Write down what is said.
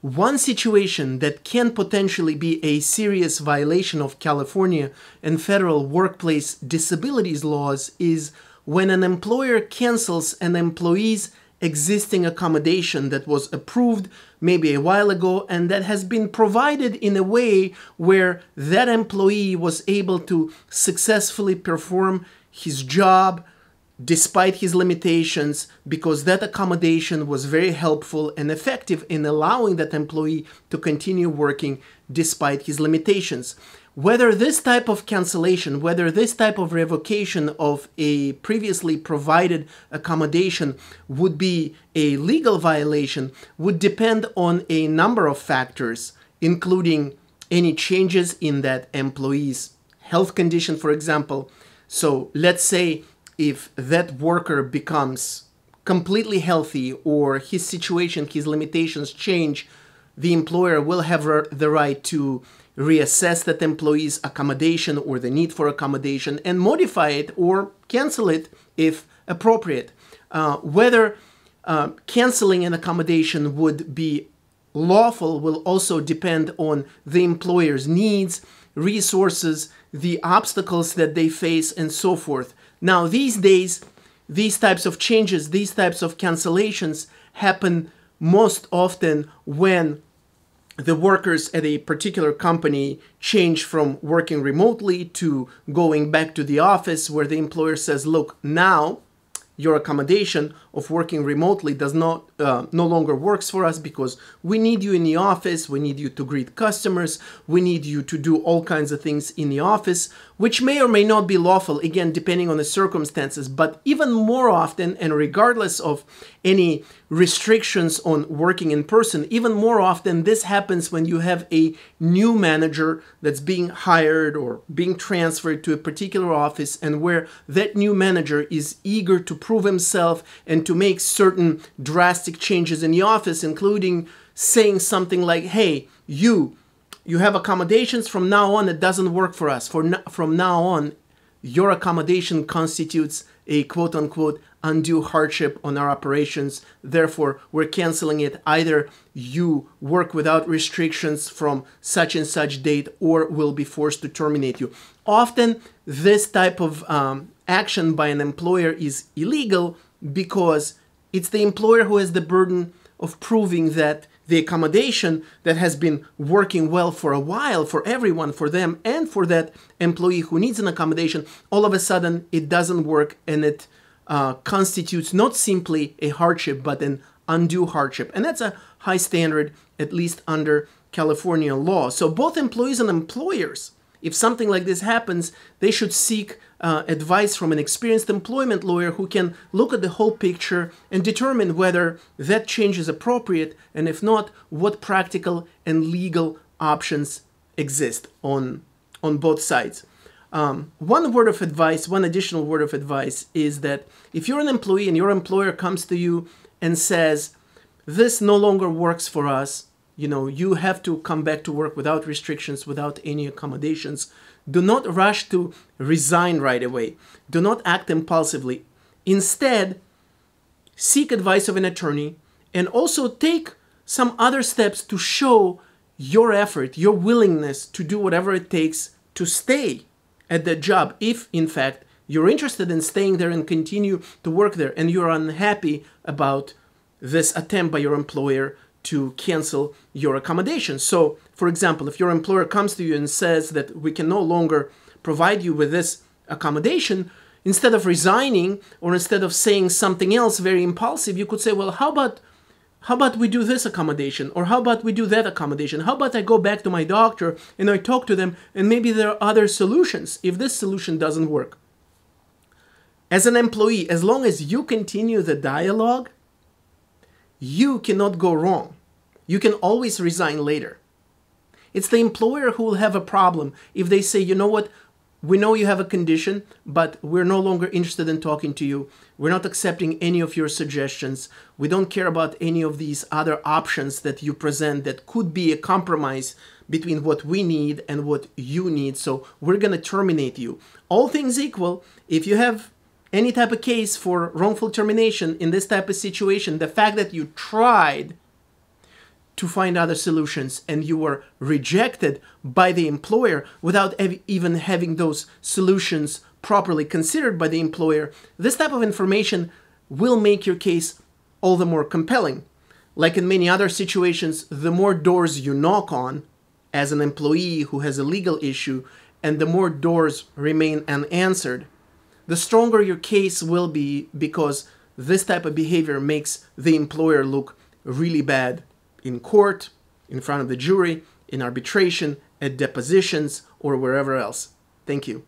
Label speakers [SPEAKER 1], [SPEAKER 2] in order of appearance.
[SPEAKER 1] One situation that can potentially be a serious violation of California and federal workplace disabilities laws is when an employer cancels an employee's existing accommodation that was approved maybe a while ago and that has been provided in a way where that employee was able to successfully perform his job despite his limitations, because that accommodation was very helpful and effective in allowing that employee to continue working despite his limitations. Whether this type of cancellation, whether this type of revocation of a previously provided accommodation would be a legal violation would depend on a number of factors, including any changes in that employee's health condition, for example. So let's say if that worker becomes completely healthy or his situation, his limitations change, the employer will have the right to reassess that employee's accommodation or the need for accommodation and modify it or cancel it if appropriate. Whether canceling an accommodation would be lawful will also depend on the employer's needs, resources, the obstacles that they face, and so forth. Now, these days, these types of changes, these types of cancellations happen most often when the workers at a particular company change from working remotely to going back to the office, where the employer says, look, now your accommodation of working remotely does not no longer works for us because we need you in the office, we need you to greet customers, we need you to do all kinds of things in the office, which may or may not be lawful, again, depending on the circumstances. But even more often, and regardless of any restrictions on working in person, even more often this happens when you have a new manager that's being hired or being transferred to a particular office, and where that new manager is eager to prove himself and to make certain drastic changes in the office, including saying something like, hey, you have accommodations, from now on it doesn't work for us. From now on, your accommodation constitutes a quote-unquote undue hardship on our operations. Therefore, we're canceling it. Either you work without restrictions from such and such date, or we'll be forced to terminate you. Often, this type of action by an employer is illegal because it's the employer who has the burden of proving that the accommodation that has been working well for a while for everyone, for them and for that employee who needs an accommodation, all of a sudden it doesn't work, and it constitutes not simply a hardship but an undue hardship. And that's a high standard, at least under California law. So both employees and employers, if something like this happens, they should seek advice from an experienced employment lawyer who can look at the whole picture and determine whether that change is appropriate, and if not, what practical and legal options exist on both sides. One word of advice, one additional word of advice is that if you're an employee and your employer comes to you and says, this no longer works for us, you have to come back to work without restrictions, without any accommodations, do not rush to resign right away. Do not act impulsively. Instead, seek advice of an attorney, and also take some other steps to show your effort, your willingness to do whatever it takes to stay at that job. If, in fact, you're interested in staying there and continue to work there, and you're unhappy about this attempt by your employer to cancel your accommodation. So, for example, if your employer comes to you and says that we can no longer provide you with this accommodation, instead of resigning or instead of saying something else very impulsive, you could say, well, how about we do this accommodation, or how about we do that accommodation? How about I go back to my doctor and I talk to them, and maybe there are other solutions if this solution doesn't work. As an employee, as long as you continue the dialogue, you cannot go wrong. You can always resign later. It's the employer who will have a problem if they say, you know what, we know you have a condition, but we're no longer interested in talking to you. We're not accepting any of your suggestions. We don't care about any of these other options that you present that could be a compromise between what we need and what you need. So we're going to terminate you. All things equal, if you have any type of case for wrongful termination in this type of situation, the fact that you tried to find other solutions and you were rejected by the employer without even having those solutions properly considered by the employer, this type of information will make your case all the more compelling. Like in many other situations, the more doors you knock on as an employee who has a legal issue and the more doors remain unanswered, the stronger your case will be, because this type of behavior makes the employer look really bad in court, in front of the jury, in arbitration, at depositions, or wherever else. Thank you.